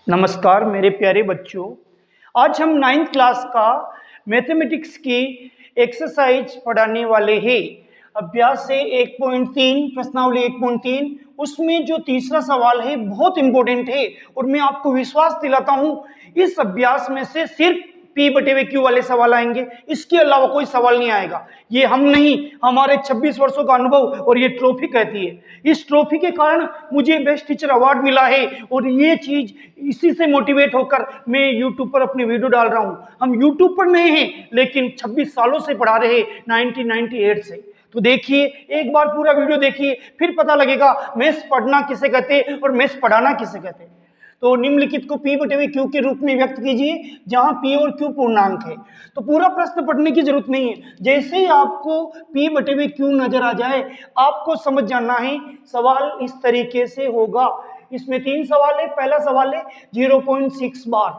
नमस्कार मेरे प्यारे बच्चों। आज हम 9th क्लास का मैथमेटिक्स की एक्सरसाइज पढ़ाने वाले हैं। अभ्यास है 1.3 प्रश्नावली 1.3। उसमें जो तीसरा सवाल है बहुत इंपॉर्टेंट है और मैं आपको विश्वास दिलाता हूं इस अभ्यास में से सिर्फ पी बटे वे क्यू वाले सवाल आएंगे, इसके अलावा कोई सवाल नहीं आएगा। ये हम नहीं, हमारे 26 वर्षों का अनुभव और ये ट्रॉफी कहती है। इस ट्रॉफी के कारण मुझे बेस्ट टीचर अवार्ड मिला है और ये चीज इसी से मोटिवेट होकर मैं यूट्यूब पर अपने वीडियो डाल रहा हूं। हम यूट्यूब पर नहीं हैं लेकिन 26 सालों से पढ़ा रहे 1998 से। तो देखिए, एक बार पूरा वीडियो देखिए, फिर पता लगेगा मैथ्स पढ़ना किसे कहते हैं और मैथ्स पढ़ाना किसे कहते हैं। तो निम्नलिखित को पी बटे क्यू के रूप में व्यक्त कीजिए जहां पी और क्यू पूर्णांक है। तो पूरा प्रश्न पढ़ने की जरूरत नहीं है, जैसे ही आपको पी बटे क्यू नजर आ जाए आपको समझ जाना है सवाल इस तरीके से होगा। इसमें 3 सवाल है। पहला सवाल है 0.6 बार।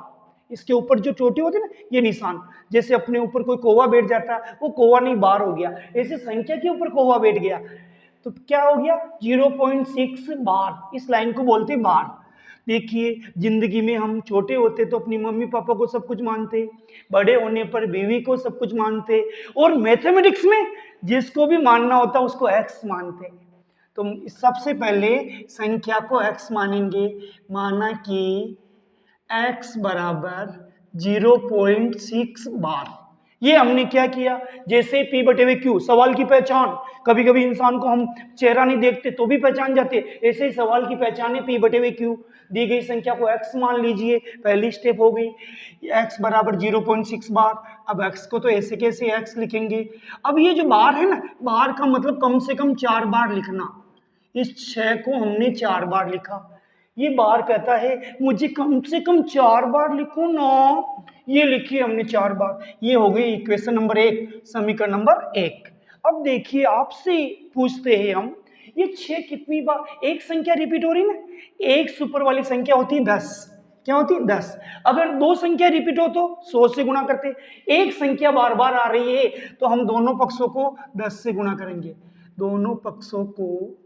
इसके ऊपर जो चोटी होती है ना, ये निशान, जैसे अपने ऊपर कोई कौवा बैठ जाता है, वो कौवा नहीं बार हो गया, ऐसे संख्या के ऊपर कौवा बैठ गया तो क्या हो गया 0.6 बार। इस लाइन को बोलते बार। देखिए, जिंदगी में हम छोटे होते तो अपनी मम्मी पापा को सब कुछ मानते, बड़े होने पर बीवी को सब कुछ मानते, और मैथमेटिक्स में जिसको भी मानना होता उसको एक्स मानते। तो सबसे पहले संख्या को एक्स मानेंगे। माना कि एक्स बराबर 0.6 बार। ये हमने क्या किया, जैसे पी बटे वे क्यू, सवाल की पहचान। कभी कभी इंसान को हम चेहरा नहीं देखते तो भी पहचान जाते, ऐसे ही सवाल की पहचान है पी बटे वे क्यू। दी गई संख्या को x मान लीजिए, पहली स्टेप हो गई। x बराबर 0.6 बार। अब x को तो ऐसे कैसे x लिखेंगे। अब ये जो बार है ना, बार का मतलब कम से कम 4 बार लिखना। इस 6 को हमने 4 बार लिखा। ये बार कहता है मुझे कम से कम 4 बार लिखो ना, ये लिखिए हमने 4 बार। ये हो गई इक्वेशन नंबर 1, समीकरण नंबर 1। अब देखिए, आपसे पूछते हैं हम, ये 6 कितनी बार, एक संख्या रिपीट हो रही ना, एक सुपर वाली संख्या होती है 10। क्या होती है 10। अगर 2 संख्या रिपीट हो तो 100 से गुणा करते। एक संख्या बार बार आ रही है तो हम दोनों पक्षों को 10 से गुणा करेंगे। दोनों पक्षों को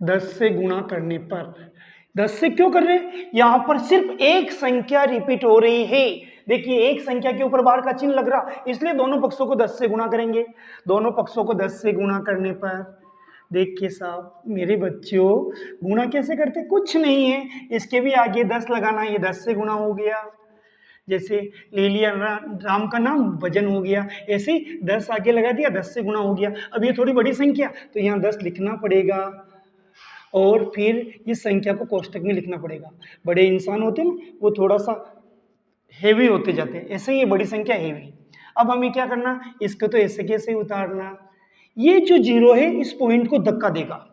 10 से गुणा करने पर, 10 से क्यों कर रहे हैं, यहां पर सिर्फ एक संख्या रिपीट हो रही है। देखिए, एक संख्या के ऊपर बार का चिन्ह लग रहा, इसलिए दोनों पक्षों को 10 से गुणा करेंगे। दोनों पक्षों को 10 से गुणा करने पर, देखिए साहब मेरे बच्चों, गुणा कैसे करते, कुछ नहीं है, इसके भी आगे 10 लगाना, ये 10 से गुणा हो गया। जैसे ले लिया राम का नाम, वजन हो गया, ऐसे ही 10 आगे लगा दिया, 10 से गुणा हो गया। अब ये थोड़ी बड़ी संख्या तो यहाँ 10 लिखना पड़ेगा और फिर इस संख्या को कोष्टक में लिखना पड़ेगा। बड़े इंसान होते हैं ना, वो थोड़ा सा हेवी होते जाते हैं, ऐसे ही ये बड़ी संख्या हेवी। अब हमें क्या करना, इसको तो ऐसे कैसे उतारना। ये जो जीरो है इस पॉइंट को धक्का देगा,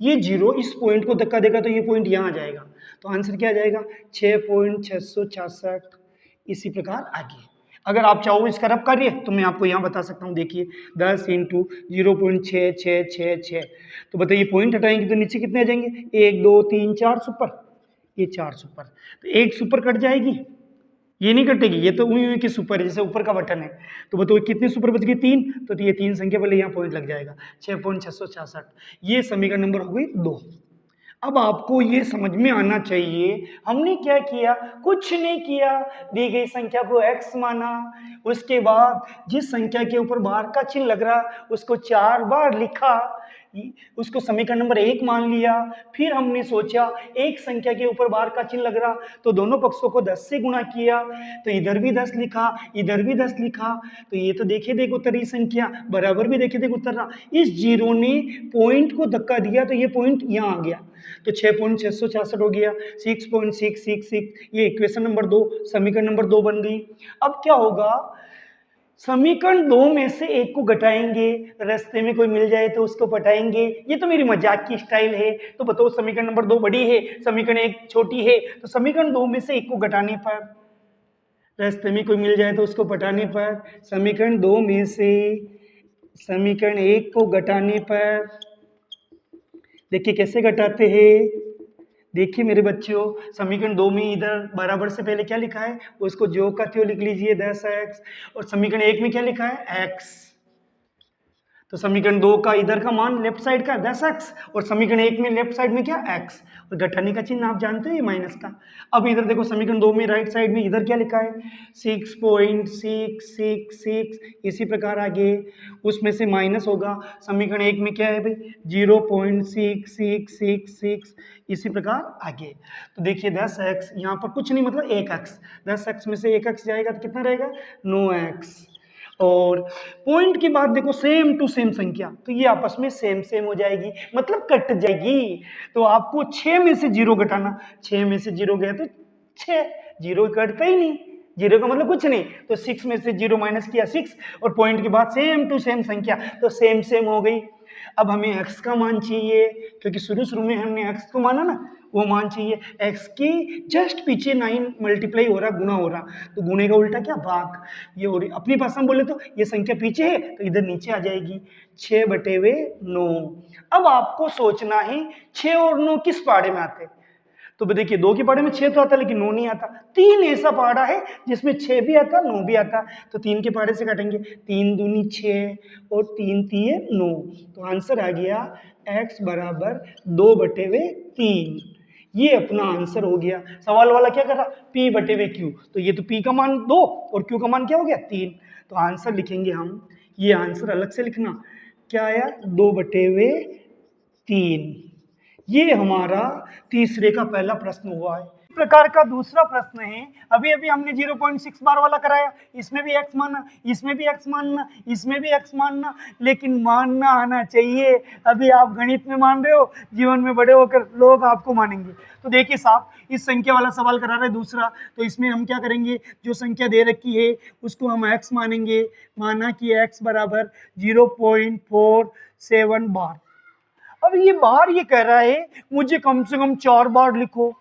ये जीरो इस पॉइंट को धक्का देगा तो ये पॉइंट यहाँ आ जाएगा। तो आंसर क्या आ जाएगा 6.666। इसी प्रकार आगे अगर आप चाहो इसका रफ कार्य तो मैं आपको यहाँ बता सकता हूँ। देखिए 10 × 0.6666, तो बताइए पॉइंट हटाएंगे तो नीचे कितने आ जाएंगे, 1 2 3 4 सुपर, ये 4 सुपर, तो एक सुपर कट जाएगी, ये नहीं कटेगी, ये तो उई की सुपर है, जैसे ऊपर का बटन है। तो बताओ कितने सुपर बच गए, 3, तो ये 3 संख्या पहले यहाँ पॉइंट लग जाएगा 6.666। ये समीकरण नंबर हो गई 2। अब आपको ये समझ में आना चाहिए हमने क्या किया, कुछ नहीं किया, दी गई संख्या को x माना, उसके बाद जिस संख्या के ऊपर बार का चिन्ह लग रहा उसको 4 बार लिखा, उसको समीकरण नंबर 1 मान लिया। फिर हमने सोचा एक संख्या के ऊपर बार का चिन्ह लग रहा तो दोनों पक्षों को 10 से गुणा किया, तो इधर भी 10 लिखा, इधर भी 10 लिखा, तो ये तो देखे देख उतर रही संख्या, बराबर भी देखे देख उतर रहा। इस जीरो ने पॉइंट को धक्का दिया तो ये पॉइंट यहाँ आ गया, तो 6.666 हो गया, 6.666। ये इक्वेशन नंबर 2, समीकरण नंबर 2 बन गई। अब क्या होगा, समीकरण 2 में से एक को घटाएंगे, रास्ते में कोई मिल जाए तो उसको पटाएंगे। ये तो मेरी मजाक की स्टाइल है। तो बताओ समीकरण नंबर 2 बड़ी है, समीकरण 1 छोटी है, तो समीकरण 2 में से एक को घटाने पर, रास्ते में कोई मिल जाए तो उसको पटाने पर, समीकरण 2 में से समीकरण 1 को घटाने पर, देखिए कैसे घटाते हैं। देखिए मेरे बच्चों, समीकरण 2 में इधर बराबर से पहले क्या लिखा है, उसको जो का त्यों लिख लीजिए 10x, और समीकरण 1 में क्या लिखा है x। तो समीकरण 2 का इधर का मान लेफ्ट साइड का 10x और समीकरण 1 में लेफ्ट साइड में क्या x और घटाने का चिन्ह आप जानते हो ये माइनस का। अब इधर देखो समीकरण 2 में राइट साइड में इधर क्या लिखा है 6.666, इसी प्रकार आगे उसमें से माइनस होगा। समीकरण 1 में क्या है भाई 0.6666, इसी प्रकार आगे। तो देखिए 10x यहाँ पर कुछ नहीं मतलब 1x, 10x में से 1x जाएगा तो कितना रहेगा 9x। और पॉइंट की बात देखो सेम टू सेम संख्या, तो ये आपस में सेम सेम हो जाएगी मतलब कट जाएगी। तो आपको 6 में से 0 घटाना, 6 में से 0 गया तो 6, 0 कटता ही नहीं, 0 का मतलब कुछ नहीं। तो 6 में से 0 माइनस किया 6 और पॉइंट के बाद सेम टू सेम संख्या, तो सेम सेम हो गई। अब हमें x का मान चाहिए क्योंकि शुरू में हमने x को माना ना, वो मान चाहिए। x की जस्ट पीछे 9 मल्टीप्लाई हो रहा, गुना हो रहा, तो गुने का उल्टा क्या भाग। ये हो रही अपनी भाषा में बोले तो ये संख्या पीछे है तो इधर नीचे आ जाएगी 6/9। अब आपको सोचना है 6 और 9 किस पहाड़े में आते हैं। तो देखिए 2 के पहाड़े में 6 तो आता लेकिन 9 नहीं आता। 3 ऐसा पहाड़ा है जिसमें 6 भी आता 9 भी आता, तो 3 के पहाड़े से काटेंगे, 3 दूनी 6 और 3 तिये 9, तो आंसर आ गया x बराबर 2/3। ये अपना आंसर हो गया। सवाल वाला क्या कर रहा p/q, तो ये तो p का मान 2 और q का मान क्या हो गया 3, तो आंसर लिखेंगे हम, ये आंसर अलग से लिखना क्या आया 2/3। ये हमारा तीसरे का पहला प्रश्न हुआ है। इस प्रकार का दूसरा प्रश्न है, अभी अभी हमने 0.6 बार वाला कराया, इसमें भी x मानना, इसमें भी x मानना, इसमें भी x मानना, लेकिन मानना आना चाहिए। अभी आप गणित में मान रहे हो, जीवन में बड़े होकर लोग आपको मानेंगे। तो देखिए साहब इस संख्या वाला सवाल करा रहा है दूसरा, तो इसमें हम क्या करेंगे, जो संख्या दे रखी है उसको हम x मानेंगे। माना कि x बराबर 0.47 बार। अब ये बार ये कह रहा है मुझे कम से कम 4 बार लिखो।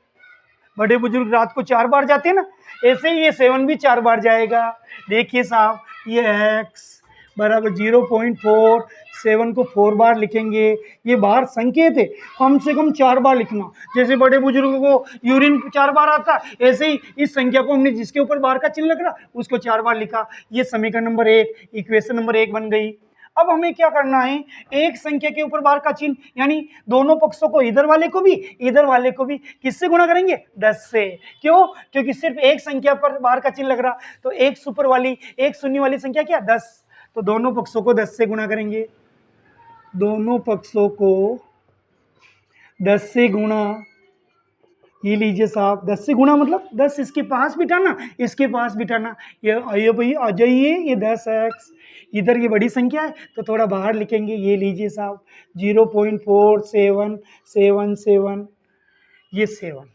बड़े बुजुर्ग रात को 4 बार जाते हैं ना, ऐसे ही ये 7 भी 4 बार जाएगा। देखिए साहब ये x बराबर 0.47 को 4 बार लिखेंगे। ये बार संकेत है, कम से कम 4 बार लिखना। जैसे बड़े बुजुर्गों को यूरिन 4 बार आता, ऐसे ही इस संख्या को हमने जिसके ऊपर बार का चिन्ह लग रहा उसको 4 बार लिखा। ये समीकरण नंबर 1, इक्वेशन नंबर 1 बन गई। अब हमें क्या करना है, एक संख्या के ऊपर बार का चिन्ह, यानी दोनों पक्षों को इधर वाले को भी इधर वाले को भी किससे गुणा करेंगे 10 से। क्यों, क्योंकि सिर्फ एक संख्या पर बार का चिन्ह लग रहा, तो एक सुपर वाली एक शून्य वाली संख्या क्या 10, तो दोनों पक्षों को 10 से गुणा करेंगे। दोनों पक्षों को 10 से गुणा, ये लीजिए साहब 10 से गुणा मतलब 10 इसके पास बिठाना, इसके पास बिठाना। ये आइए भाई आ जाइए, ये 10x, इधर ये बड़ी संख्या है तो थोड़ा बाहर लिखेंगे। ये लीजिए साहब 0.4777, ये 7।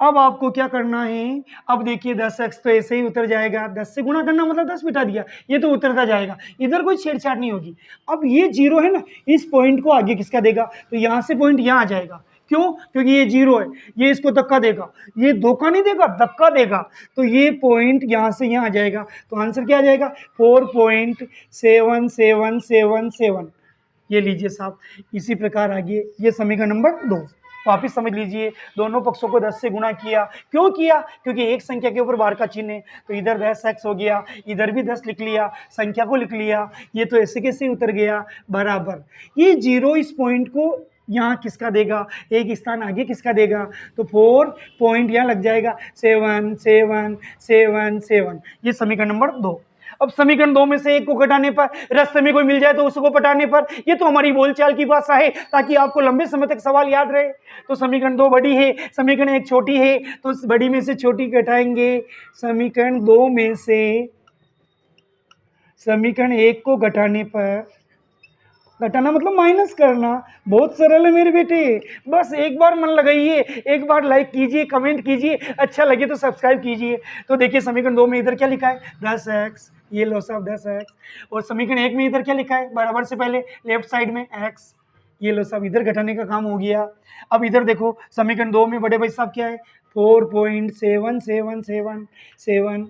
अब आपको क्या करना है, अब देखिए 10x तो ऐसे ही उतर जाएगा, 10 से गुणा करना मतलब 10 बिठा दिया, ये तो उतरता जाएगा, इधर कोई छेड़छाड़ नहीं होगी। अब ये 0 है ना, इस पॉइंट को आगे किसका देगा, तो यहाँ से पॉइंट यहाँ आ जाएगा। क्यों, क्योंकि ये 0 है, ये इसको धक्का देगा, ये धोखा नहीं देगा धक्का देगा, तो ये पॉइंट यहाँ से यहाँ आ जाएगा। तो आंसर क्या आ जाएगा 4.7777। ये लीजिए साहब, इसी प्रकार आगे ये समीकरण नंबर 2। वापिस समझ लीजिए, दोनों पक्षों को 10 से गुणा किया। क्यों किया, क्योंकि एक संख्या के ऊपर बार का चिन्ह है, तो इधर 10x हो गया, इधर भी 10 लिख लिया, संख्या को लिख लिया, ये तो ऐसे कैसे उतर गया बराबर। ये 0 इस पॉइंट को यहाँ किसका देगा, एक स्थान आगे किसका देगा, तो 4 पॉइंट यहाँ लग जाएगा 7 7 7 7। ये समीकरण नंबर 2। अब समीकरण 2 में से एक को घटाने पर, रास्ते में कोई मिल जाए तो उसको पटाने पर, ये तो हमारी बोलचाल की भाषा है ताकि आपको लंबे समय तक सवाल याद रहे। तो समीकरण 2 बड़ी है, समीकरण 1 छोटी है, तो बड़ी में से छोटी घटाएंगे। समीकरण 2 में से समीकरण 1 को घटाने पर, घटाना मतलब माइनस करना, बहुत सरल है मेरे बेटे, बस एक बार मन लगाइए, एक बार लाइक कीजिए, कमेंट कीजिए, अच्छा लगे तो सब्सक्राइब कीजिए। तो देखिए समीकरण 2 में इधर क्या लिखा है 10x, ये लो साहब 10x, और समीकरण 1 में इधर क्या लिखा है बराबर से पहले लेफ्ट साइड में x, ये लो साहब इधर घटाने का काम हो गया। अब इधर देखो समीकरण 2 में बड़े भाई साहब क्या है 4.7777,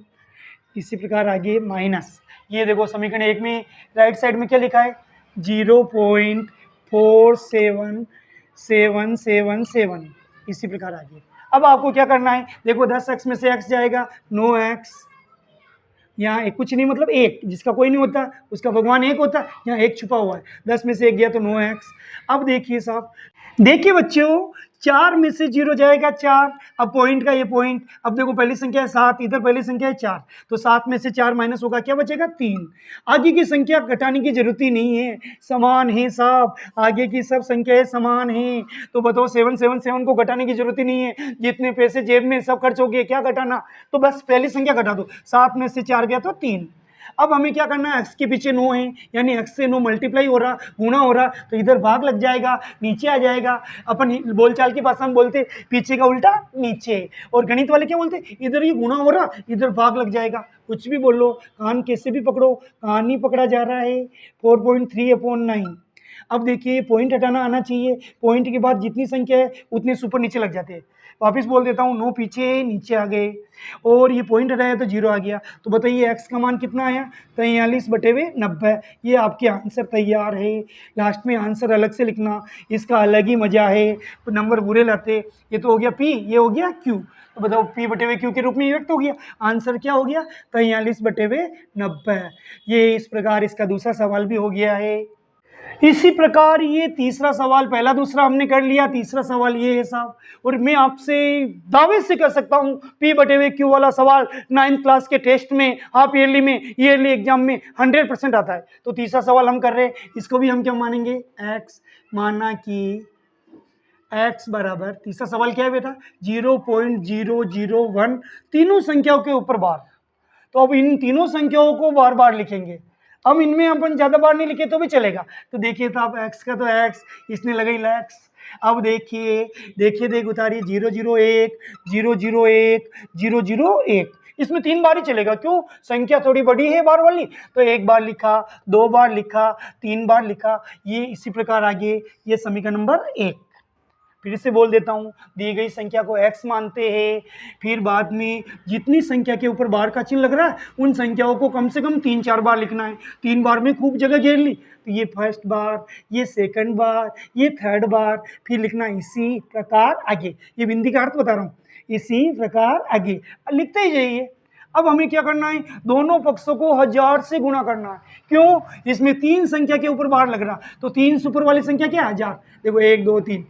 इसी प्रकार आगे माइनस, ये देखो समीकरण 1 में राइट साइड में क्या लिखा है 0.47777, इसी प्रकार आगे। अब आपको क्या करना है, देखो 10x में से x जाएगा 9x, यहाँ एक कुछ नहीं, मतलब एक जिसका कोई नहीं होता उसका भगवान एक होता है, यहाँ एक छुपा हुआ है, 10 में से एक गया तो 9x। अब देखिए साहब, देखिए बच्चों, 4 में से 0 जाएगा 4, अब पॉइंट का ये पॉइंट, अब देखो पहली संख्या है 7, इधर पहली संख्या है 4, तो 7 में से 4 माइनस होगा, क्या बचेगा 3। आगे की संख्या घटाने की जरूरत ही नहीं है, समान है साहब, आगे की सब संख्याएं समान है। तो बताओ 777 को घटाने की जरूरत ही नहीं है, जितने पैसे जेब में सब खर्च हो गए, क्या घटाना, तो बस पहली संख्या घटा दो, 7 में से 4 गया तो 3। अब हमें क्या करना है, x के पीछे 9 है, यानी x से 9 मल्टीप्लाई हो रहा, गुणा हो रहा, तो इधर भाग लग जाएगा, नीचे आ जाएगा। अपन बोलचाल की भाषा में बोलते पीछे का उल्टा नीचे, और गणित वाले क्या बोलते, इधर ये गुणा हो रहा, इधर भाग लग जाएगा। कुछ भी बोल लो, कान कैसे भी पकड़ो, कान नहीं पकड़ा जा रहा है। 4.3/9। अब देखिए पॉइंट हटाना आना चाहिए, पॉइंट के बाद जितनी संख्या है उतने सुपर नीचे लग जाते हैं। वापिस बोल देता हूँ, 9 पीछे नीचे आ गए, और ये पॉइंट हटाया तो 0 आ गया। तो बताइए x का मान कितना आया, 43/90। ये आपके आंसर तैयार है। लास्ट में आंसर अलग से लिखना, इसका अलग ही मजा है, नंबर बुरे लाते। ये तो हो गया p, ये हो गया q, तो बताओ p/q के रूप में व्यक्त हो गया, आंसर क्या हो गया 43/90। ये इस प्रकार इसका दूसरा सवाल भी हो गया है। इसी प्रकार ये तीसरा सवाल, पहला दूसरा हमने कर लिया, तीसरा सवाल ये है साहब, और मैं आपसे दावे से कह सकता हूँ p/q वाला सवाल 9th क्लास के टेस्ट में, हाफ ईयरली में, ईयरली एग्जाम में 100% आता है। तो तीसरा सवाल हम कर रहे हैं, इसको भी हम क्या मानेंगे, x, माना कि x बराबर, तीसरा सवाल क्या है बेटा, 0.001 तीनों संख्याओं के ऊपर बार। तो अब इन तीनों संख्याओं को बार बार लिखेंगे, अब इनमें अपन ज्यादा बार नहीं लिखे तो भी चलेगा। तो देखिए साहब, x का तो x, इसने लगाई x। अब देखिए देख उतारिए, 001 001 001, इसमें 3 बार ही चलेगा, क्यों, संख्या थोड़ी बड़ी है बार वाली, तो 1 बार लिखा, 2 बार लिखा, 3 बार लिखा। ये इसी प्रकार आगे, ये समीकरण नंबर 1। फिर से बोल देता हूँ, दी गई संख्या को x मानते हैं, फिर बाद में जितनी संख्या के ऊपर बार का चिन्ह लग रहा है उन संख्याओं को कम से कम 3-4 बार लिखना है। 3 बार में खूब जगह घेर ली, तो ये फर्स्ट बार, ये सेकंड बार, ये थर्ड बार, फिर लिखना इसी प्रकार आगे। ये बिंदी का अर्थ बता रहा हूँ, इसी प्रकार आगे लिखते ही जाइए। अब हमें क्या करना है, दोनों पक्षों को 1000 से गुणा करना है, क्यों, इसमें 3 संख्या के ऊपर बार लग रहा, तो 3 सुपर वाली संख्या क्या है 1000। देखो 1 2 3,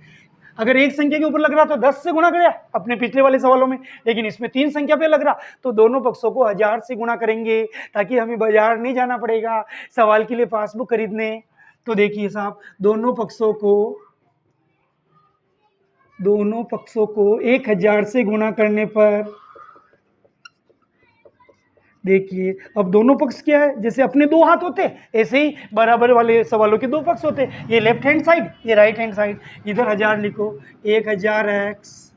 अगर एक संख्या के ऊपर लग रहा तो 10 से गुणा करें अपने पिछले वाले सवालों में, लेकिन इसमें 3 संख्या पे लग रहा, तो दोनों पक्षों को 1000 से गुणा करेंगे, ताकि हमें बाजार नहीं जाना पड़ेगा सवाल के लिए पासबुक खरीदने। तो देखिए साहब, दोनों पक्षों को 1000 से गुणा करने पर, देखिए अब दोनों पक्ष क्या है, जैसे अपने 2 हाथ होते ऐसे ही बराबर वाले सवालों के 2 पक्ष होते, ये लेफ्ट हैंड साइड, ये राइट हैंड साइड। इधर 1000 लिखो, 1000x,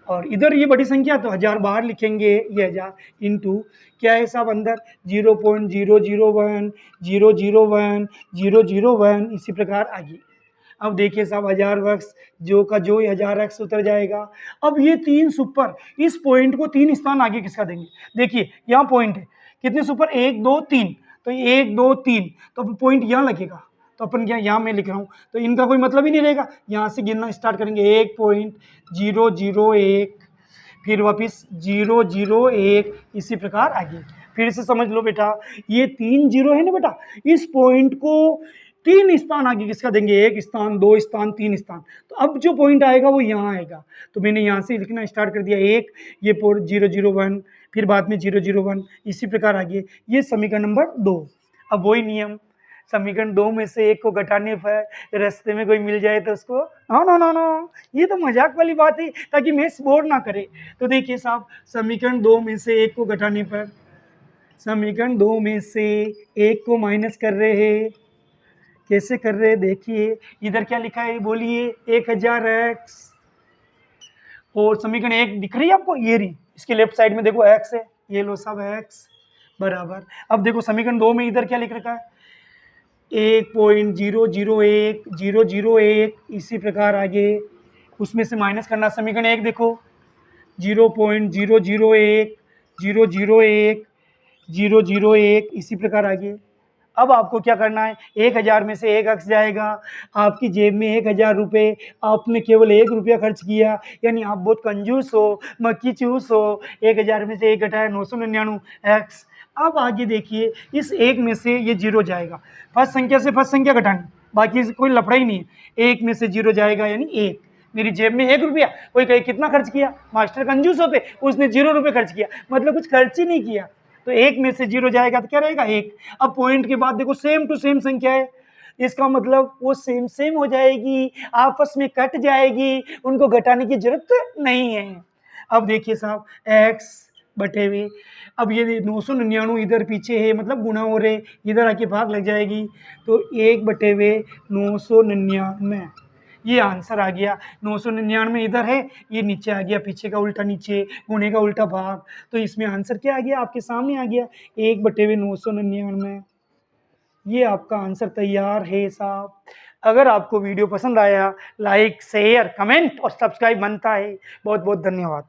और इधर ये बड़ी संख्या तो 1000 बाहर लिखेंगे, ये 1000 इंटू क्या है साहब, अंदर 0.001 001 001, इसी प्रकार आगे। अब देखिए साहब, 1000x जो का जो 1000x उतर जाएगा। अब ये 3 सुपर, इस पॉइंट को 3 स्थान आगे किसका देंगे, देखिए यहाँ पॉइंट है, कितने सुपर, 1 2 3, तो 1 2 3, तो अब पॉइंट यहाँ लगेगा, तो अपन क्या यहाँ मैं लिख रहा हूँ, तो इनका कोई मतलब ही नहीं रहेगा। यहाँ से गिनना स्टार्ट करेंगे, 1.001, फिर वापिस 001, इसी प्रकार आगे। फिर से समझ लो बेटा, ये 3 0 है ना बेटा, इस पॉइंट को 3 स्थान आगे किसका देंगे, 1 स्थान, 2 स्थान, 3 स्थान। तो अब जो पॉइंट आएगा वो यहाँ आएगा, तो मैंने यहाँ से लिखना स्टार्ट कर दिया, 1, ये 001, फिर बाद में 001, इसी प्रकार आगे। ये समीकरण नंबर 2। अब वही नियम, समीकरण 2 में से 1 को घटाने पर रास्ते में कोई मिल जाए तो उसको, नो नो नो नो, ये तो मजाक वाली बात है, ताकि मैथ्स बोर ना करे। तो देखिए साहब, समीकरण 2 में से 1 को घटाने पर, समीकरण 2 में से 1 को माइनस कर रहे हैं, कैसे कर रहे हैं देखिए, इधर क्या लिखा है बोलिए, 1000x, और समीकरण 1 दिख रही है आपको, ये रही, इसके लेफ्ट साइड में देखो x है, ये लो सब x बराबर। अब देखो समीकरण 2 में इधर क्या लिख रखा है, 1.001 001, इसी प्रकार आगे, उसमें से माइनस करना। समीकरण 1 देखो, 0.001 001 001, इसी प्रकार आगे। अब आपको क्या करना है, 1000 में से 1 x जाएगा, आपकी जेब में 1000 रुपये, आपने केवल 1 रुपया खर्च किया, यानी आप बहुत कंजूस हो, मक्खी चूस हो। 1000 में से 1 घटाया 999 x अब आगे देखिए, इस एक में से ये जीरो जाएगा, फर्स्ट संख्या से फर्स्ट संख्या घटानी, बाकी कोई लफड़ा ही नहीं है। एक में से जीरो जाएगा यानी एक, मेरी जेब में 1 रुपया, कोई कहे कितना खर्च किया, मास्टर कंजूस होते, उसने 0 रुपये खर्च किया, मतलब कुछ खर्च ही नहीं किया। तो एक में से जीरो जाएगा तो क्या रहेगा, एक। अब पॉइंट के बाद देखो सेम टू सेम संख्या है, इसका मतलब वो सेम सेम हो जाएगी, आपस में कट जाएगी, उनको घटाने की जरूरत नहीं है। अब देखिए साहब, x बटे हुए, अब ये 999 इधर पीछे है, मतलब गुणा हो रहे, इधर आके भाग लग जाएगी, तो 1 बटे हुए 999, ये आंसर आ गया। 999 इधर है, ये नीचे आ गया, पीछे का उल्टा नीचे, गुणे का उल्टा भाग, तो इसमें आंसर क्या आ गया, आपके सामने आ गया 1 बटे हुए 999। ये आपका आंसर तैयार है साहब। अगर आपको वीडियो पसंद आया, लाइक शेयर कमेंट और सब्सक्राइब बनता है। बहुत बहुत धन्यवाद।